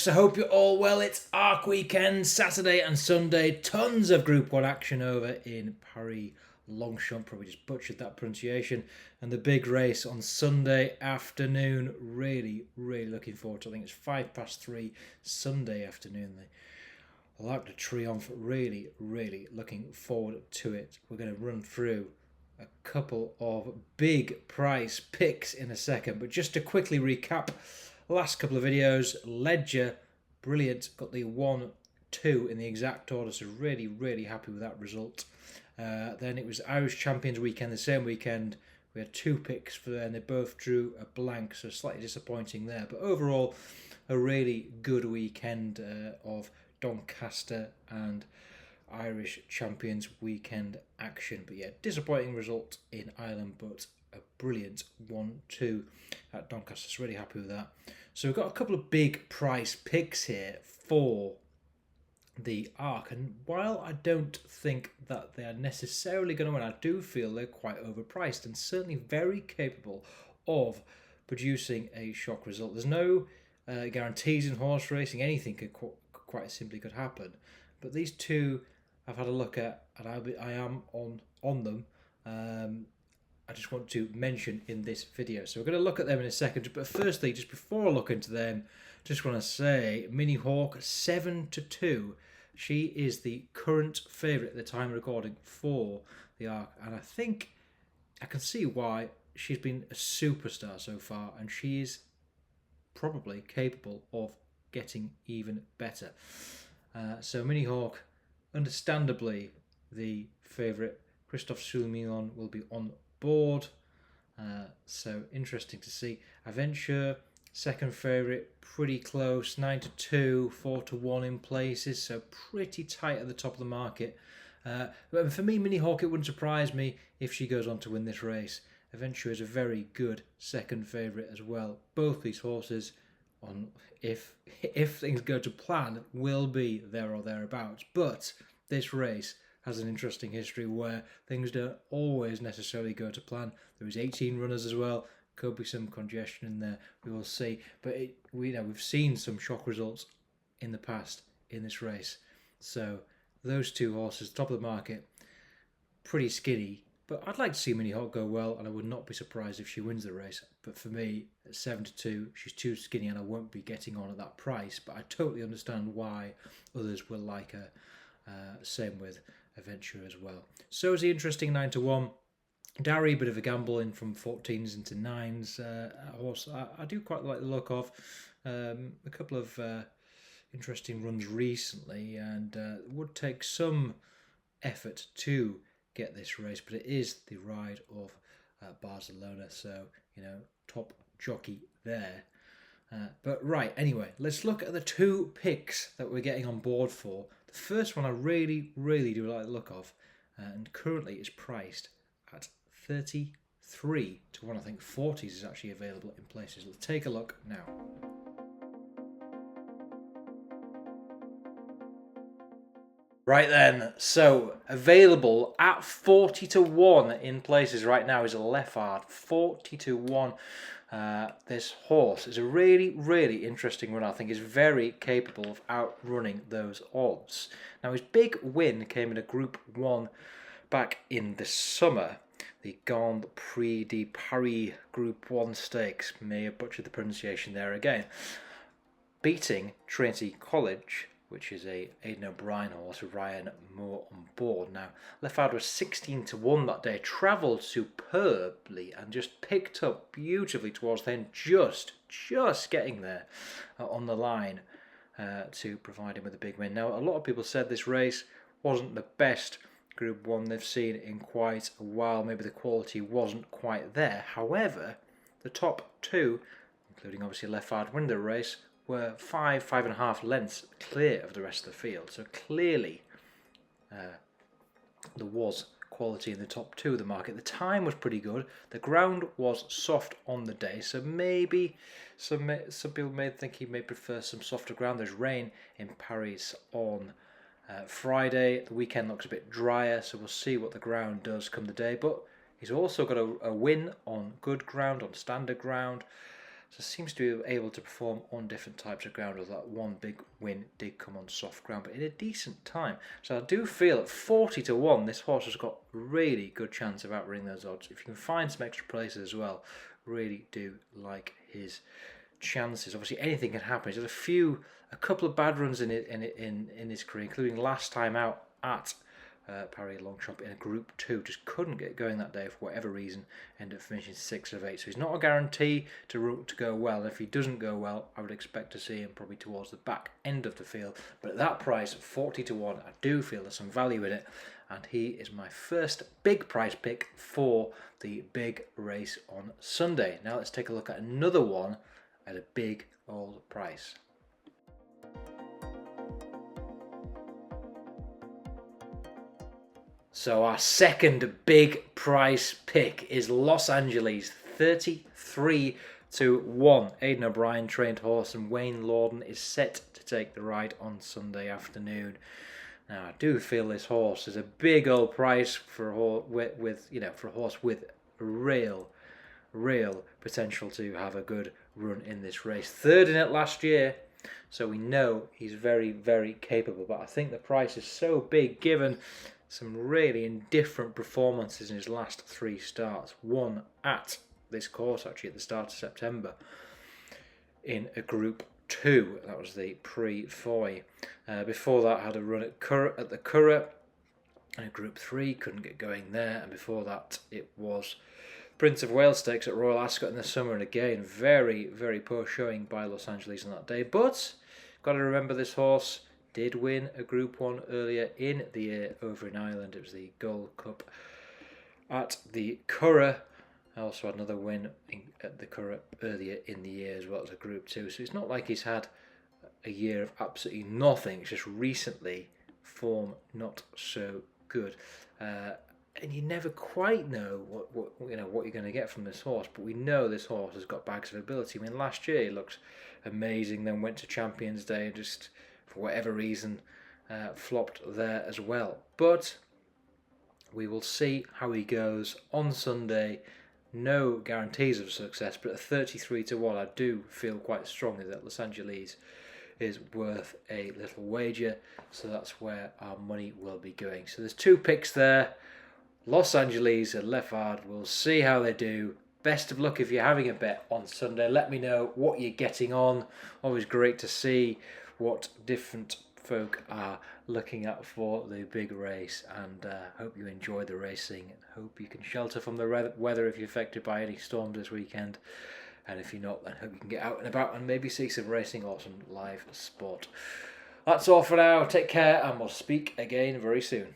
folks, I hope you're all well. It's ARC weekend, Saturday and Sunday. Tons of Group 1 action over in Paris Longchamp. Probably just butchered that pronunciation. And the big race on Sunday afternoon. Really looking forward to it. I think it's 3:05 Sunday afternoon. The ARCDETRIOMPHE. Really looking forward to it. We're going to run through a couple of big price picks in a second. But just to quickly recap, last couple of videos, Ledger, brilliant, got the 1-2 in the exact order, so really happy with that result. Then it was Irish Champions weekend, the same weekend. We had 2 picks for there, and they both drew a blank, so slightly disappointing there. But overall, a really good weekend of Doncaster and Irish Champions weekend action. But yeah, disappointing result in Ireland, but a brilliant 1-2 at Doncaster. So really happy with that. So we've got a couple of big price picks here for the ARC, and while I don't think that they are necessarily going to win, I do feel they're quite overpriced and certainly very capable of producing a shock result. There's no guarantees in horse racing. Anything quite simply could happen, but these two I've had a look at, and I am on them. I just want to mention in this video. So we're going to look at them in a second. But firstly, just before I look into them, just want to say Mini Hawk 7-2. She is the current favourite at the time of recording for the ARC. And I think I can see why. She's been a superstar so far, and she is probably capable of getting even better. So Mini Hawk, understandably the favourite. Christophe Soumillon will be on board, so interesting to see. Aventure, second favourite, pretty close, 9-2, 4-1 in places, so pretty tight at the top of the market. But for me, Mini Hawk, it wouldn't surprise me if she goes on to win this race. Aventure is a very good second favourite as well. Both these horses, if things go to plan, will be there or thereabouts. But this race has an interesting history where things don't always necessarily go to plan. There was 18 runners as well. Could be some congestion in there. We will see. But we've seen some shock results in the past in this race. So those two horses, top of the market, pretty skinny. But I'd like to see Mini Hawk go well, and I would not be surprised if she wins the race. But for me, at 7-2, she's too skinny, and I won't be getting on at that price. But I totally understand why others will like her. Same with Adventure as well. So is the interesting 9-1. Darry, bit of a gamble in from 14s into 9s. Horse I do quite like the look of. A couple of interesting runs recently, and would take some effort to get this race, but it is the ride of Barcelona, so top jockey there. But right, anyway, let's look at the 2 picks that we're getting on board for. The first one I really do like the look of, and currently is priced at 33-1. I think 40s is actually available in places. Let's take a look now. Right then, so available at 40-1 in places right now is a Leffard, 40-1. This horse is a really interesting runner. I think is very capable of outrunning those odds. Now his big win came in a Group 1 back in the summer, the Grand Prix de Paris Group 1 Stakes. May have butchered the pronunciation there again. Beating Trinity College, which is a Aidan O'Brien horse with Ryan Moore on board. Now, Leffard was 16-1 that day, travelled superbly and just picked up beautifully towards the end, just getting there on the line to provide him with a big win. Now, a lot of people said this race wasn't the best Group 1 they've seen in quite a while. Maybe the quality wasn't quite there. However, the top 2, including obviously Leffard, win the race, were 5.5 lengths clear of the rest of the field. So clearly there was quality in the top 2 of the market. The time was pretty good. The ground was soft on the day, so maybe some people may think he may prefer some softer ground. There's rain in Paris on Friday. The weekend looks a bit drier, so we'll see what the ground does come the day. But he's also got a win on good ground, on standard ground. So seems to be able to perform on different types of ground, although that one big win did come on soft ground, but in a decent time. So I do feel at 40 to 1, this horse has got really good chance of outrunning those odds. If you can find some extra places as well, really do like his chances. Obviously anything can happen. He's had a couple of bad runs in his career, including last time out at Paris Longchamp in a Group 2. Just couldn't get going that day for whatever reason. Ended up finishing 6 of 8. So he's not a guarantee to go well. If he doesn't go well, I would expect to see him probably towards the back end of the field. But at that price, 40 to 1, I do feel there's some value in it. And he is my first big price pick for the big race on Sunday. Now let's take a look at another one at a big old price. So our second big price pick is Los Angeles, 33 to 1. Aidan O'Brien trained horse, and Wayne Lorden is set to take the ride on Sunday afternoon. Now I do feel this horse is a big old price for a horse with real potential to have a good run in this race. Third in it last year, so we know he's very capable. But I think the price is so big given some really indifferent performances in his last 3 starts. One at this course actually at the start of September in a Group 2. That was the Prix. Before that had a run at the Curragh in a Group 3, couldn't get going there. And before that it was Prince of Wales Stakes at Royal Ascot in the summer, and again very poor showing by Los Angeles on that day. But got to remember this horse did win a Group 1 earlier in the year over in Ireland. It was the Gold Cup at the Curragh. I also had another win at the Curragh earlier in the year as well as a Group 2. So it's not like he's had a year of absolutely nothing. It's just recently form not so good. And you never quite know what you're going to get from this horse. But we know this horse has got bags of ability. I mean, last year he looked amazing, then went to Champions Day and just, for whatever reason, flopped there as well. But we will see how he goes on Sunday. No guarantees of success, but at 33 to 1, I do feel quite strongly that Los Angeles is worth a little wager. So that's where our money will be going. So there's 2 picks there. Los Angeles and Leffard. We'll see how they do. Best of luck if you're having a bet on Sunday. Let me know what you're getting on. Always great to see what different folk are looking at for the big race, and hope you enjoy the racing and hope you can shelter from the weather if you're affected by any storms this weekend, and if you're not, then hope you can get out and about and maybe see some racing or some live sport. That's all for now. Take care, and we'll speak again very soon.